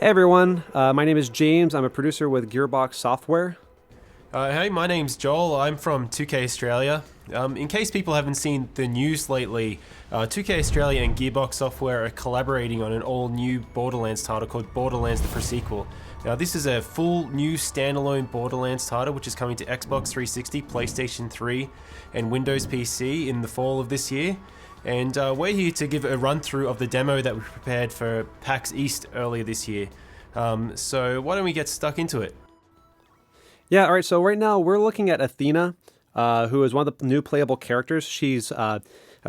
Hey everyone, my name is James. I'm a producer with Gearbox Software. Hey, my name's Joel. I'm from 2K Australia. In case people haven't seen the news lately, 2K Australia and Gearbox Software are collaborating on an all-new Borderlands title called Borderlands the Pre-Sequel. Now, this is a full new standalone Borderlands title which is coming to Xbox 360, PlayStation 3, and Windows PC in the fall of this year. And we're here to give a run-through of the demo that we prepared for PAX East earlier this year. So why don't we get stuck into it? Yeah, all right, so right now we're looking at Athena, who is one of the new playable characters. She's a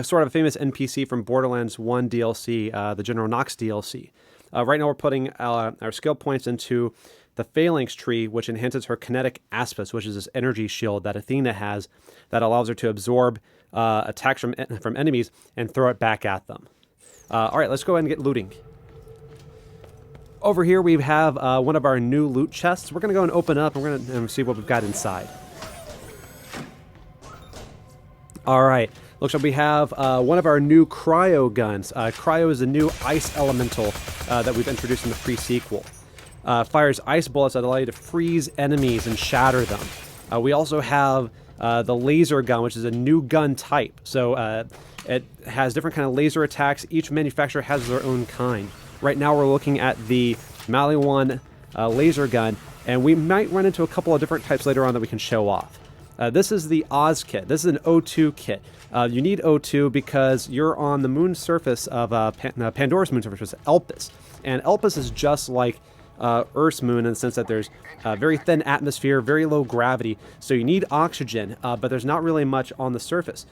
sort of a famous NPC from Borderlands 1 DLC, the General Knox DLC. Right now we're putting our skill points into the Phalanx tree, which enhances her kinetic aspects, which is this energy shield that Athena has that allows her to absorb attacks from enemies and throw it back at them. All right, let's go ahead and get looting. Over here we have one of our new loot chests. We're going to go and open up and we're going to see what we've got inside. All right, looks like we have one of our new Cryo Guns. Cryo is a new ice elemental that we've introduced in the pre-sequel. Fires ice bullets that allow you to freeze enemies and shatter them. We also have the laser gun, which is a new gun type. So it has different kind of laser attacks. Each manufacturer has their own kind. Right now we're looking at the Maliwan laser gun, and we might run into a couple of different types later on that we can show off. This is the Oz kit. This is an O2 kit. You need O2 because you're on the moon surface of Pandora's moon surface, Elpis. And Elpis is just like Earth's moon in the sense that there's a very thin atmosphere, very low gravity, so you need oxygen, but there's not really much on the surface.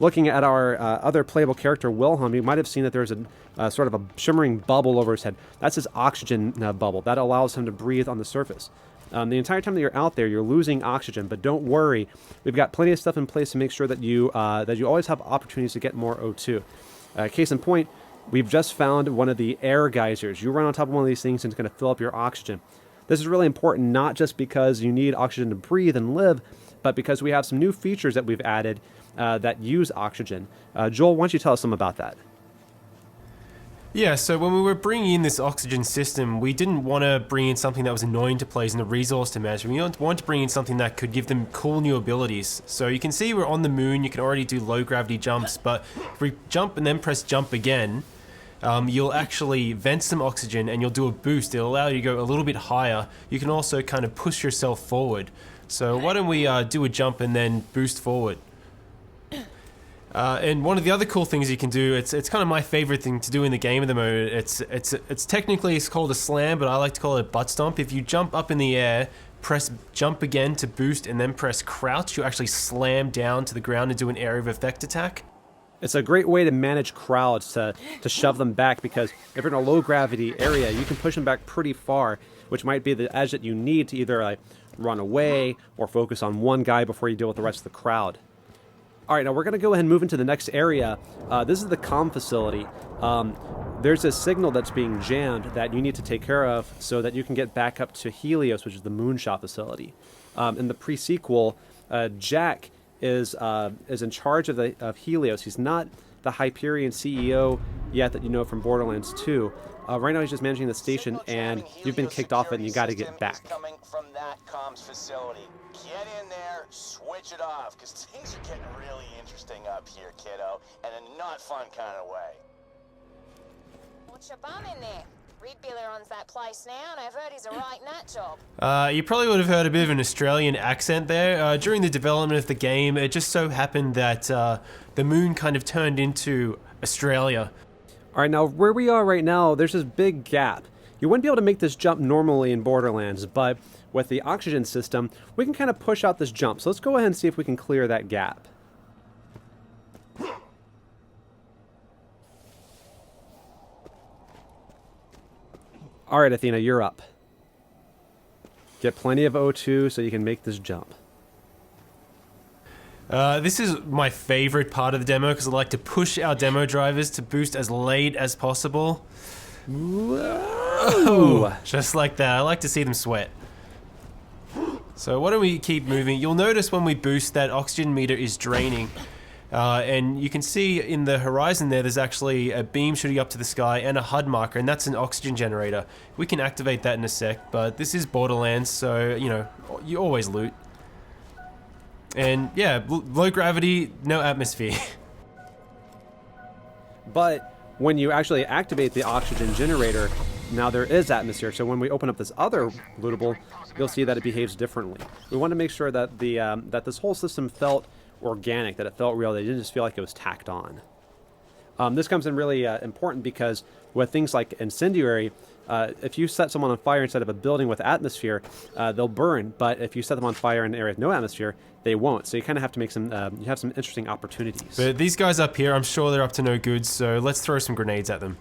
Looking at our other playable character, Wilhelm, you might have seen that there's a sort of a shimmering bubble over his head. That's his oxygen bubble. That allows him to breathe on the surface. The entire time that you're out there, you're losing oxygen, but don't worry. We've got plenty of stuff in place to make sure that you always have opportunities to get more O2. Case in point, we've just found one of the air geysers. You run on top of one of these things and it's going to fill up your oxygen. This is really important, not just because you need oxygen to breathe and live, but because we have some new features that we've added that use oxygen. Joel, why don't you tell us some about that? Yeah, so when we were bringing in this oxygen system, we didn't want to bring in something that was annoying to players and a resource to manage. We wanted to bring in something that could give them cool new abilities. So you can see we're on the moon, you can already do low gravity jumps, but if we jump and then press jump again, you'll actually vent some oxygen and you'll do a boost. It'll allow you to go a little bit higher. You can also kind of push yourself forward. So why don't we do a jump and then boost forward? And one of the other cool things you can do, it's kind of my favorite thing to do in the game at the moment. It's technically called a slam, but I like to call it a butt stomp. If you jump up in the air, press jump again to boost, and then press crouch, you actually slam down to the ground and do an area of effect attack. It's a great way to manage crowds, to shove them back, because if you're in a low gravity area, you can push them back pretty far, which might be the edge that you need to either run away or focus on one guy before you deal with the rest of the crowd. All right, now we're going to go ahead and move into the next area. This is the comm facility. There's a signal that's being jammed that you need to take care of so that you can get back up to Helios, which is the moonshot facility. In the pre-sequel, Jack is in charge of Helios. He's not the Hyperion CEO yet that you know from Borderlands 2. Right now he's just managing the station, and you've been kicked off it, and you got to get back. Coming from that comms facility. Get in there, switch it off, because things are getting really interesting up here, kiddo, in a not fun kind of way. What's your bum in there? Reed Biller owns that place now, and I've heard he's a right nut job. You probably would have heard a bit of an Australian accent there. During the development of the game, it just so happened that the moon kind of turned into Australia. All right, now where we are right now, there's this big gap. You wouldn't be able to make this jump normally in Borderlands, but with the oxygen system, we can kind of push out this jump. So let's go ahead and see if we can clear that gap. All right, Athena, you're up. Get plenty of O2 so you can make this jump. This is my favorite part of the demo because I like to push our demo drivers to boost as late as possible. Whoa. Just like that. I like to see them sweat. So why don't we keep moving? You'll notice when we boost that oxygen meter is draining. And you can see in the horizon there's actually a beam shooting up to the sky and a HUD marker, and that's an oxygen generator. We can activate that in a sec, but this is Borderlands, so, you know, you always loot. And yeah, low gravity, no atmosphere. But when you actually activate the oxygen generator, now there is atmosphere. So when we open up this other lootable, you'll see that it behaves differently. We want to make sure that that this whole system felt organic, that it felt real, that it didn't just feel like it was tacked on. This comes in really important because with things like incendiary, if you set someone on fire inside of a building with atmosphere, they'll burn. But if you set them on fire in an area with no atmosphere, they won't. So you kind of have to make some, you have some interesting opportunities. But these guys up here, I'm sure they're up to no good, so let's throw some grenades at them.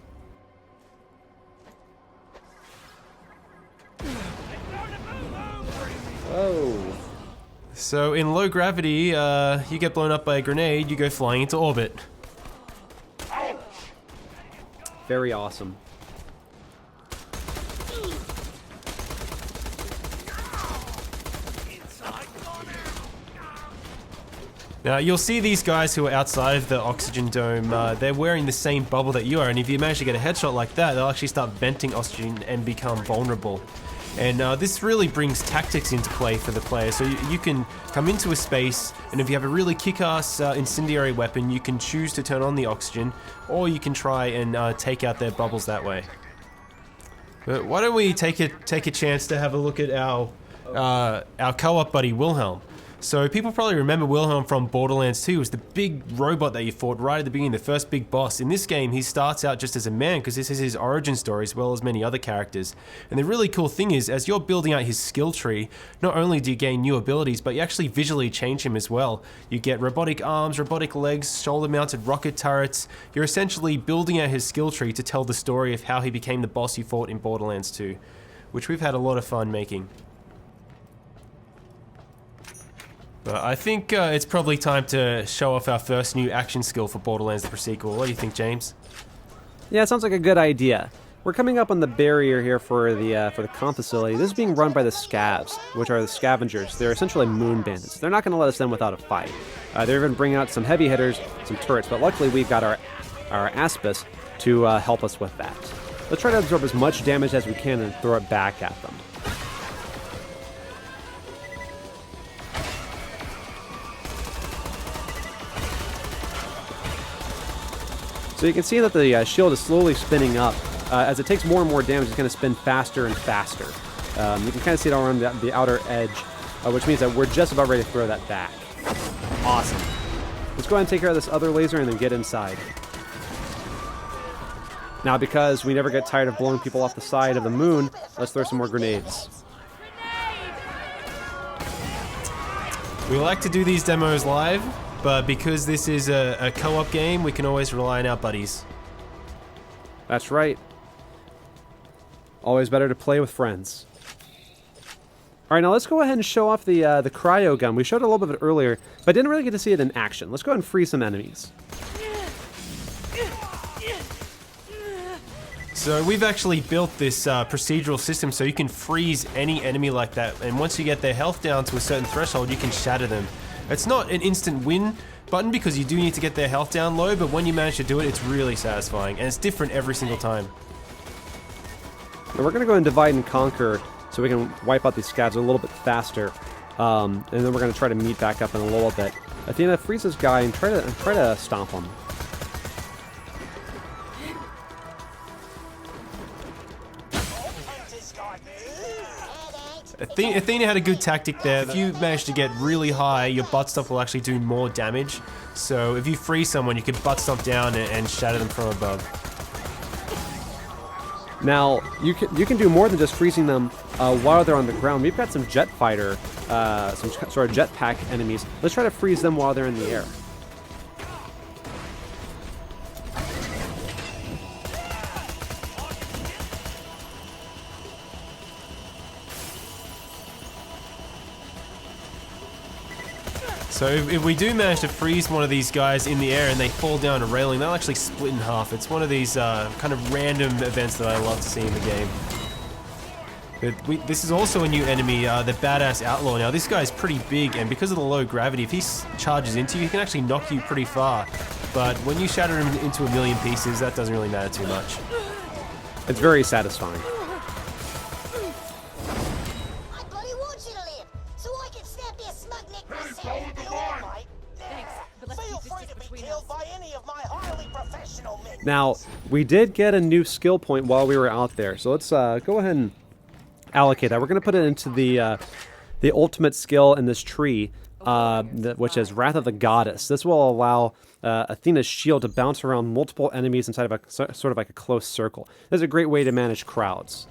Oh. So in low gravity, you get blown up by a grenade, you go flying into orbit. Very awesome. Now you'll see these guys who are outside of the oxygen dome, they're wearing the same bubble that you are, and if you manage to get a headshot like that, they'll actually start venting oxygen and become vulnerable. And this really brings tactics into play for the player. So you can come into a space, and if you have a really kick-ass incendiary weapon, you can choose to turn on the oxygen, or you can try and take out their bubbles that way. But why don't we take a chance to have a look at our co-op buddy Wilhelm. So people probably remember Wilhelm from Borderlands 2. It was the big robot that you fought right at the beginning, the first big boss. In this game, he starts out just as a man because this is his origin story as well as many other characters. And the really cool thing is, as you're building out his skill tree, not only do you gain new abilities, but you actually visually change him as well. You get robotic arms, robotic legs, shoulder-mounted rocket turrets. You're essentially building out his skill tree to tell the story of how he became the boss you fought in Borderlands 2, which we've had a lot of fun making. But I think it's probably time to show off our first new action skill for Borderlands the Pre-Sequel. What do you think, James? Yeah, it sounds like a good idea. We're coming up on the barrier here for the comp facility. This is being run by the Scavs, which are the scavengers. They're essentially moon bandits. They're not going to let us in without a fight. They're even bringing out some heavy hitters, some turrets, but luckily we've got our Aspis to help us with that. Let's try to absorb as much damage as we can and throw it back at them. So you can see that the shield is slowly spinning up. As it takes more and more damage, it's going to spin faster and faster. You can kind of see it around the outer edge, which means that we're just about ready to throw that back. Awesome. Let's go ahead and take care of this other laser and then get inside. Now, because we never get tired of blowing people off the side of the moon, let's throw some more grenades. We like to do these demos live, but because this is a co-op game, we can always rely on our buddies. That's right. Always better to play with friends. All right, now let's go ahead and show off the Cryo Gun. We showed a little bit of it earlier, but didn't really get to see it in action. Let's go ahead and freeze some enemies. So we've actually built this procedural system so you can freeze any enemy like that, and once you get their health down to a certain threshold, you can shatter them. It's not an instant win button because you do need to get their health down low, but when you manage to do it, it's really satisfying, and it's different every single time. Now we're going to go and divide and conquer so we can wipe out these scavs a little bit faster, and then we're going to try to meet back up in a little bit. Athena, freeze this guy and try to stomp him. Athena had a good tactic there. If you manage to get really high, your butt stomp will actually do more damage. So if you freeze someone, you can butt stomp down and shatter them from above. Now, you can do more than just freezing them while they're on the ground. We've got some jet fighter, some sort of jetpack enemies. Let's try to freeze them while they're in the air. So if we do manage to freeze one of these guys in the air and they fall down a railing, they'll actually split in half. It's one of these kind of random events that I love to see in the game. This is also a new enemy, the Badass Outlaw. Now, this guy's pretty big, and because of the low gravity, if he charges into you, he can actually knock you pretty far. But when you shatter him into a million pieces, that doesn't really matter too much. It's very satisfying. I bloody want you to live, so I can snap your smug neck myself. You all might. Feel free to be killed by any of my highly professional men. Now, we did get a new skill point while we were out there, so let's go ahead and allocate that. We're going to put it into the ultimate skill in this tree, which is Wrath of the Goddess. This will allow Athena's shield to bounce around multiple enemies inside of a sort of like a close circle. This is a great way to manage crowds.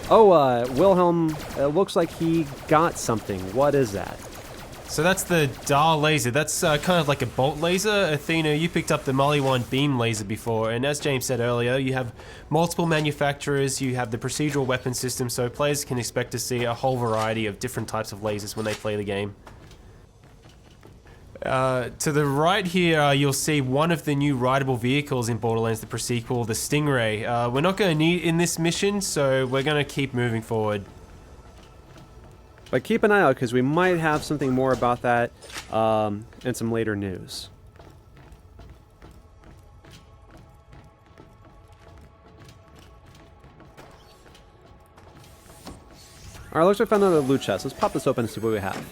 Oh, Wilhelm, it looks like he got something. What is that? So that's the Dar laser. That's kind of like a bolt laser. Athena, you picked up the Maliwan beam laser before, and as James said earlier, you have multiple manufacturers, you have the procedural weapon system, so players can expect to see a whole variety of different types of lasers when they play the game. To the right here, you'll see one of the new rideable vehicles in Borderlands, the pre-sequel, the Stingray. We're not going to need it in this mission, so we're going to keep moving forward. But keep an eye out, because we might have something more about that in some later news. Alright, looks like we found another loot chest. Let's pop this open and see what we have.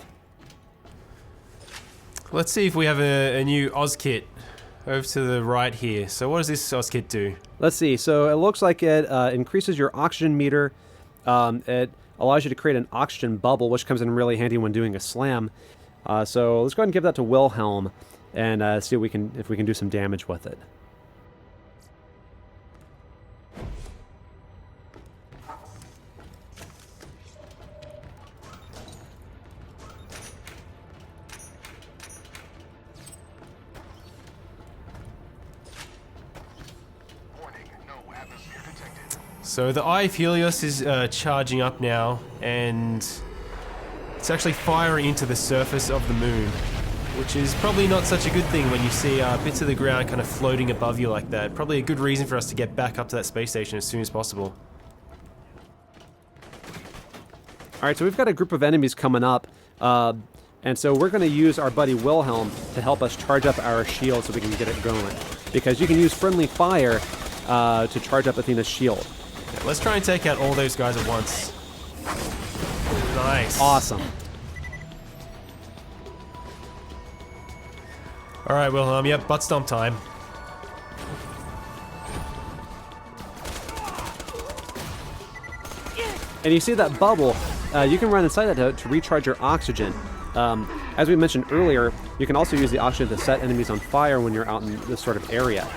Let's see if we have a new Oz kit over to the right here. So what does this Oz kit do? Let's see. So it looks like it increases your oxygen meter. It allows you to create an oxygen bubble, which comes in really handy when doing a slam. So let's go ahead and give that to Wilhelm and see if we can do some damage with it. So the Eye of Helios is charging up now, and it's actually firing into the surface of the moon, which is probably not such a good thing when you see bits of the ground kind of floating above you like that. Probably a good reason for us to get back up to that space station as soon as possible. Alright, so we've got a group of enemies coming up, and so we're going to use our buddy Wilhelm to help us charge up our shield so we can get it going. Because you can use friendly fire to charge up Athena's shield. Yeah, let's try and take out all those guys at once. Nice. Awesome. Alright, Wilhelm, yep, butt stomp time. And you see that bubble, you can run inside that to recharge your oxygen. As we mentioned earlier, you can also use the oxygen to set enemies on fire when you're out in this sort of area.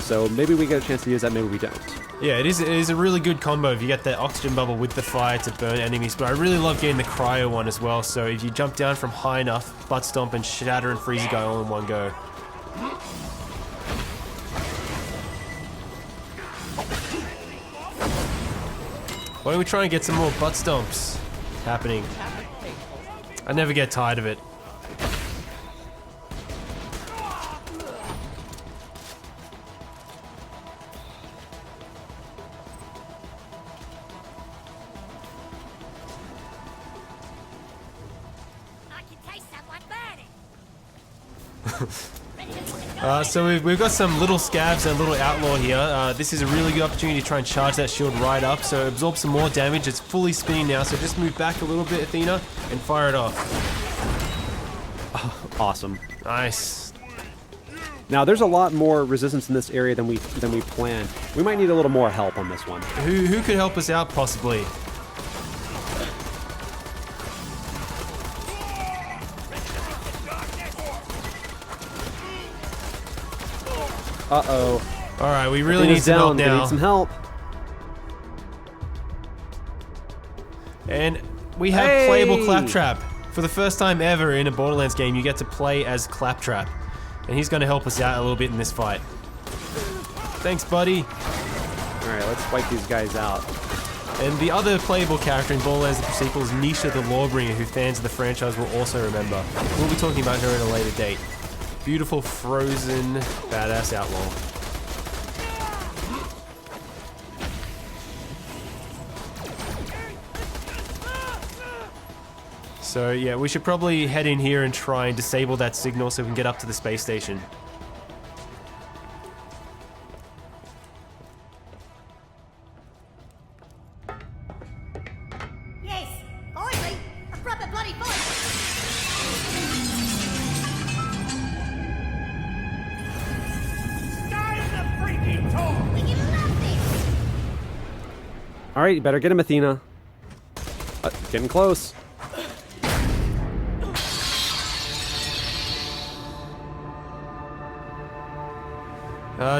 So maybe we get a chance to use that, maybe we don't. Yeah, it is a really good combo if you get that oxygen bubble with the fire to burn enemies, but I really love getting the cryo one as well, so if you jump down from high enough, butt stomp and shatter and freeze a guy all in one go. Why don't we try and get some more butt stomps happening? I never get tired of it. I can taste someone burning. So we've got some little scabs and a little outlaw here. This is a really good opportunity to try and charge that shield right up, so absorb some more damage. It's fully spinning now, so just move back a little bit, Athena, and fire it off. Awesome. Nice. Now there's a lot more resistance in this area than we planned. We might need a little more help on this one. Who could help us out, possibly? Uh-oh. Alright, we really need some help We now. need some help. And we have playable Claptrap. For the first time ever in a Borderlands game, you get to play as Claptrap. And he's going to help us out a little bit in this fight. Thanks, buddy. Alright, let's wipe these guys out. And the other playable character in Borderlands the sequel is Nisha the Lawbringer, who fans of the franchise will also remember. We'll be talking about her at a later date. Beautiful, frozen, badass outlaw. So yeah, we should probably head in here and try and disable that signal so we can get up to the space station. Yes, finally, a proper bloody fight. Start the freaking talk! We can love this. All right, you better get him, Athena. Getting close.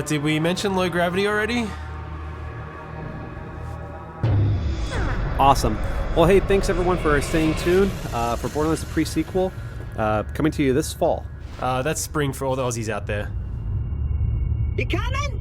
Did we mention low gravity already? Awesome. Well, hey, thanks everyone for staying tuned for Borderlands the pre-sequel, coming to you this fall. That's spring for all the Aussies out there. You coming?